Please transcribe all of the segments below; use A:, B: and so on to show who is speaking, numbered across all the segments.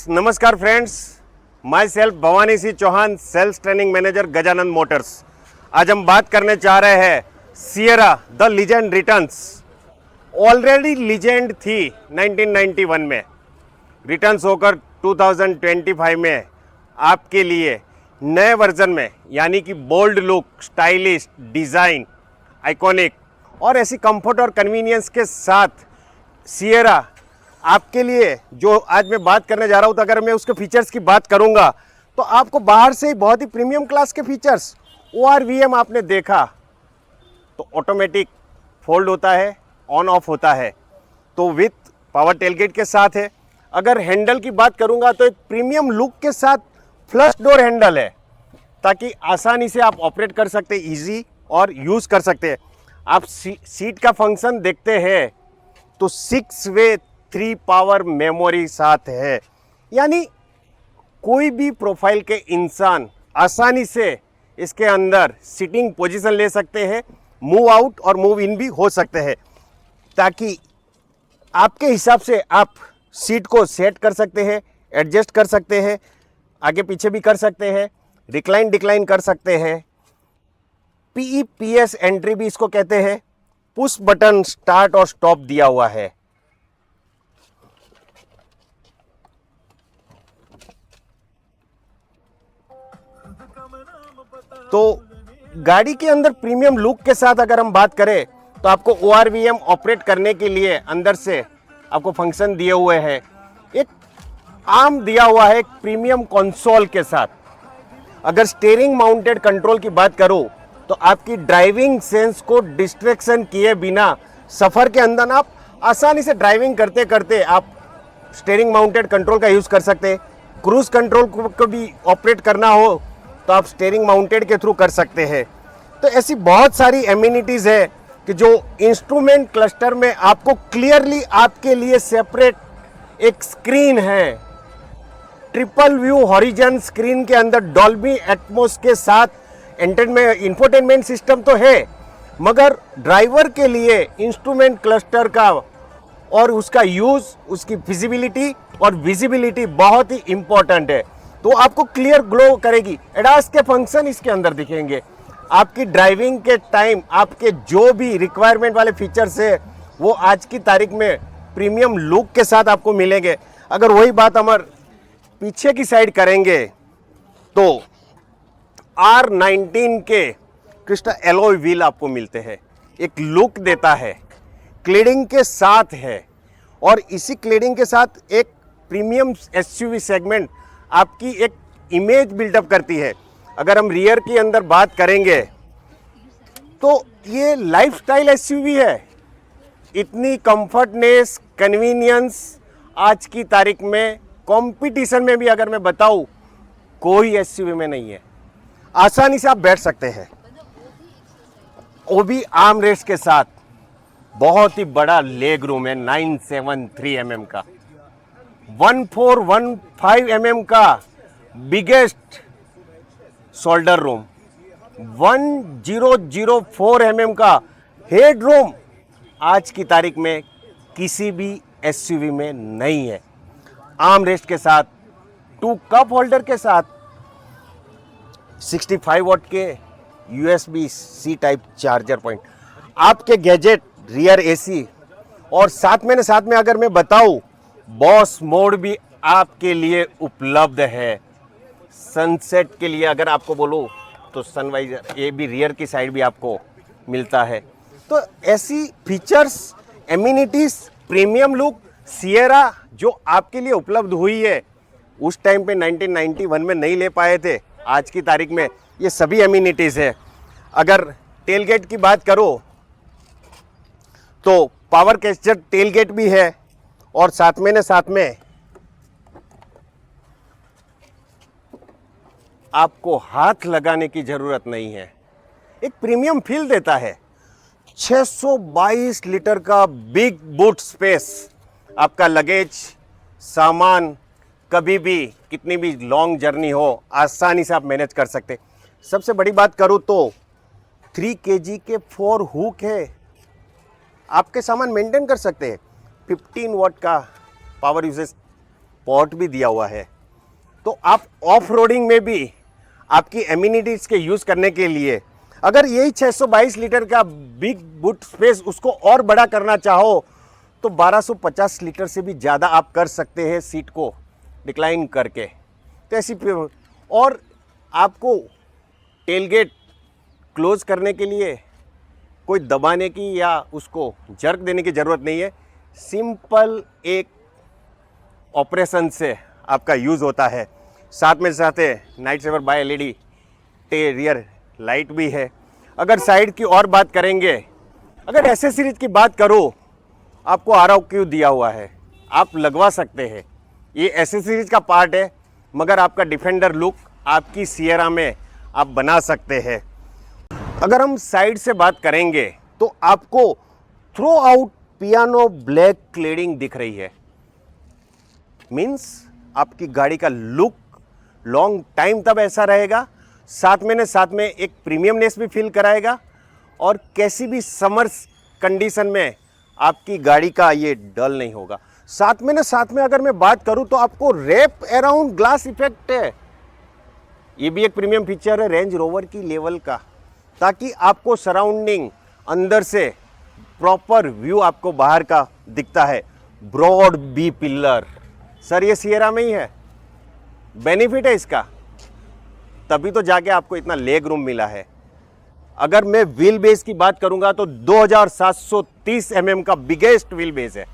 A: नमस्कार friends, myself Bhavani Singh Chauhan, sales training manager Gajanand motors. आज हम बात करने जा रहे हैं Sierra the legend returns. Already legend थी 1991 में, रिटर्न्स होकर 2025 में आपके लिए नए वर्जन में, यानी कि bold look, stylish design, iconic और ऐसी कंफर्ट और कन्वीनियंस के साथ सियरा आपके लिए जो आज मैं बात करने जा रहा हूँ। तो अगर मैं उसके फीचर्स की बात करूँगा तो आपको बाहर से ही बहुत ही प्रीमियम क्लास के फीचर्स, ORVM आपने देखा तो ऑटोमेटिक फोल्ड होता है, ऑन ऑफ होता है, तो विथ पावर टेलगेट के साथ है। अगर हैंडल की बात करूँगा तो एक प्रीमियम लुक के साथ फ्लश डोर हैंडल है, ताकि आसानी से आप ऑपरेट कर सकते, इजी और यूज़ कर सकते हैं। आप सीट का फंक्शन देखते हैं तो 6 वे 3 पावर मेमोरी साथ है, यानी कोई भी प्रोफाइल के इंसान आसानी से इसके अंदर सिटिंग पोजीशन ले सकते हैं, मूव आउट और मूव इन भी हो सकते हैं, ताकि आपके हिसाब से आप सीट को सेट कर सकते हैं, एडजस्ट कर सकते हैं, आगे पीछे भी कर सकते हैं, रिक्लाइन डिक्लाइन कर सकते हैं। PEPS एंट्री भी इसको कहते हैं। पुश बटन स्टार्ट और स्टॉप दिया हुआ है। तो गाड़ी के अंदर प्रीमियम लुक के साथ अगर हम बात करें तो आपको ORVM ऑपरेट करने के लिए अंदर से आपको फंक्शन दिए हुए हैं। एक आर्म दिया हुआ है एक प्रीमियम कंसोल के साथ। अगर स्टीयरिंग माउंटेड कंट्रोल की बात करूं तो आपकी ड्राइविंग सेंस को डिस्ट्रैक्शन किए बिना सफ़र के अंदर आप आसानी से ड्राइविंग करते करते आप स्टीयरिंग माउंटेड कंट्रोल का यूज़ कर सकते हैं। क्रूज कंट्रोल को भी ऑपरेट करना हो तो आप स्टीयरिंग माउंटेड के थ्रू कर सकते हैं। तो ऐसी बहुत सारी एमिनिटीज़ है कि जो इंस्ट्रूमेंट क्लस्टर में आपको क्लियरली आपके लिए सेपरेट एक स्क्रीन है। ट्रिपल व्यू हॉरिजन स्क्रीन के अंदर डॉल्बी एटमॉस के साथ इंफोटेनमेंट सिस्टम तो है, मगर ड्राइवर के लिए इंस्ट्रूमेंट क्लस्टर का और उसका यूज़, उसकी फिजिबिलिटी और विजिबिलिटी बहुत ही इंपॉर्टेंट है। तो आपको क्लियर ग्लो करेगी। एडास के फंक्शन इसके अंदर दिखेंगे। आपकी ड्राइविंग के टाइम आपके जो भी रिक्वायरमेंट वाले फीचर्स है वो आज की तारीख में प्रीमियम लुक के साथ आपको मिलेंगे। अगर वही बात हमारे पीछे की साइड करेंगे तो R19 के क्रिस्टल एलॉय व्हील आपको मिलते हैं, एक लुक देता है, क्लेडिंग के साथ है। और इसी क्लेडिंग के साथ एक प्रीमियम SUV सेगमेंट आपकी एक इमेज बिल्डअप करती है। अगर हम रियर की अंदर बात करेंगे तो ये लाइफस्टाइल SUV है। इतनी कंफर्टनेस, कन्वीनियंस आज की तारीख में कंपटीशन में भी अगर मैं बताऊं कोई SUV में नहीं है। आसानी से आप बैठ सकते हैं, वो भी आर्म रेस्ट के साथ। बहुत ही बड़ा लेग रूम है, 973 mm का, 1415 mm का बिगेस्ट शोल्डर रूम, 1004 mm का हेड रूम आज की तारीख में किसी भी SUV में नहीं है। आर्म रेस्ट के साथ, 2 कप होल्डर के साथ, 65 वॉट के USB-C टाइप चार्जर पॉइंट, आपके गैजेट, रियर AC और साथ में अगर मैं बताऊं बॉस मोड भी आपके लिए उपलब्ध है। सनसेट के लिए अगर आपको बोलूं तो सनवाइजर, ये भी रियर की साइड भी आपको मिलता है। तो ऐसी features, amenities, premium look Sierra जो आपके लिए उपलब्ध हुई है, उस टाइम पे 1991 में नहीं ले पाए थे, आज की तारीख में ये सभी एमिनिटीज़ है। अगर टेलगेट की बात करो तो पावर कैप्चर टेलगेट भी है और साथ में आपको हाथ लगाने की ज़रूरत नहीं है। एक प्रीमियम फील देता है। 622 लीटर का बिग बूट स्पेस, आपका लगेज, सामान कभी भी कितनी भी लॉन्ग जर्नी हो आसानी से आप मैनेज कर सकते। सबसे बड़ी बात करूँ तो 3 kg के 4 हुक है, आपके सामान मेंटेन कर सकते हैं। 15 वॉट का पावर यूजेज पोर्ट भी दिया हुआ है। तो आप ऑफ रोडिंग में भी आपकी एमिनिटीज़ के यूज़ करने के लिए अगर यही 622 लीटर का बिग बूट स्पेस उसको और बड़ा करना चाहो तो 1250 लीटर से भी ज़्यादा आप कर सकते हैं सीट को डिक्लाइन करके। तो ऐसी और आपको टेलगेट क्लोज करने के लिए कोई दबाने की या उसको जर्क देने की ज़रूरत नहीं है। सिंपल एक ऑपरेशन से आपका यूज़ होता है। साथ में साथ night sabre by LED rear light भी है। अगर साइड की और बात करेंगे, अगर एसेसरीज की बात करो, आपको ROQ दिया हुआ है, आप लगवा सकते हैं, ये एसेसरीज का पार्ट है, मगर आपका डिफेंडर लुक आपकी सियरा में आप बना सकते हैं। अगर हम साइड से बात करेंगे तो आपको throughout piano black cladding दिख रही है। मीन्स आपकी गाड़ी का लुक लॉन्ग टाइम तब ऐसा रहेगा, साथ में एक प्रीमियमनेस भी फील कराएगा और कैसी भी समर कंडीशन में आपकी गाड़ी का ये डल नहीं होगा। साथ में अगर मैं बात करूं तो आपको रैप अराउंड ग्लास इफेक्ट है, ये भी एक प्रीमियम फीचर है रेंज रोवर की लेवल का, ताकि आपको सराउंडिंग अंदर से प्रॉपर व्यू आपको बाहर का दिखता है। ब्रॉड बी पिलर सर ये सियरा में ही है, बेनिफिट है इसका, तभी तो जाके आपको इतना लेग रूम मिला है। अगर मैं व्हील बेस की बात करूंगा तो 2730 mm का बिगेस्ट व्हील बेस है।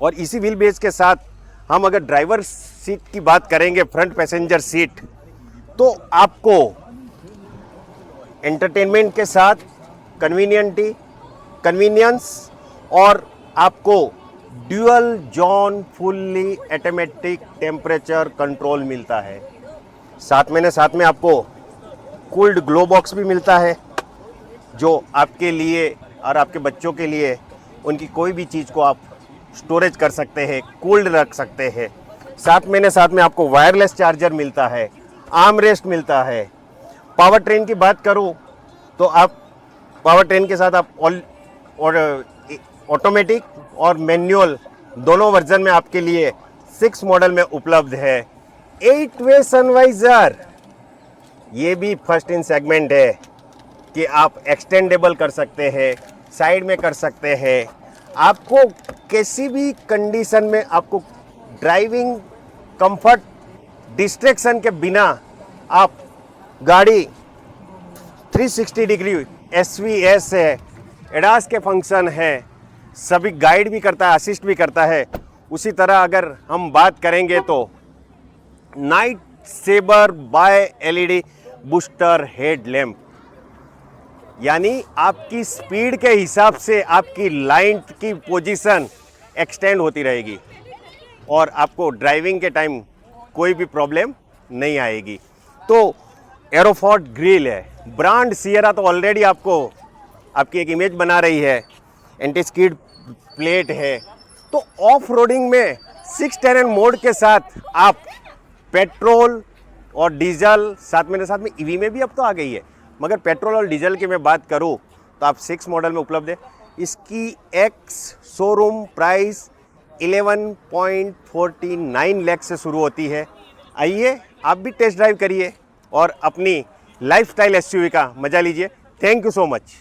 A: और इसी व्हील बेस के साथ हम अगर ड्राइवर सीट की बात करेंगे, फ्रंट पैसेंजर सीट, तो आपको एंटरटेनमेंट के साथ कन्वीनियंस और आपको dual zone fully automatic temperature control मिलता है। साथ में आपको कूल्ड ग्लो बॉक्स भी मिलता है, जो आपके लिए और आपके बच्चों के लिए उनकी कोई भी चीज़ को आप स्टोरेज कर सकते हैं, कूल्ड रख सकते हैं। साथ में आपको वायरलेस चार्जर मिलता है, आर्म रेस्ट मिलता है। पावर ट्रेन की बात करूं तो आप पावर ट्रेन के साथ आप ऑटोमेटिक और मैनुअल दोनों वर्जन में आपके लिए 6 मॉडल में उपलब्ध है। 8-वे सनवाइजर, ये भी फर्स्ट इन सेगमेंट है कि आप एक्सटेंडेबल कर सकते हैं, साइड में कर सकते हैं। आपको किसी भी कंडीशन में आपको ड्राइविंग कंफर्ट डिस्ट्रैक्शन के बिना आप गाड़ी 360 डिग्री SVS है, एडास के फंक्शन है, सभी गाइड भी करता है, असिस्ट भी करता है। उसी तरह अगर हम बात करेंगे तो night sabre by LED booster head lamp, यानी आपकी स्पीड के हिसाब से आपकी लाइट की पोजीशन एक्सटेंड होती रहेगी और आपको ड्राइविंग के टाइम कोई भी प्रॉब्लम नहीं आएगी। तो एरोफॉर्ड ग्रिल है, ब्रांड सियरा तो ऑलरेडी आपको आपकी एक इमेज बना रही है, एंटी स्किड प्लेट है। तो ऑफ रोडिंग में 610 मोड के साथ आप पेट्रोल और डीजल, साथ में ईवी में भी अब तो आ गई है, मगर पेट्रोल और डीजल की मैं बात करूं तो आप 6 मॉडल में उपलब्ध है। इसकी एक्स शोरूम प्राइस 11.49 लाख से शुरू होती है। आइए आप भी टेस्ट ड्राइव करिए और अपनी लाइफस्टाइल SUV का मजा लीजिए। Thank you so much.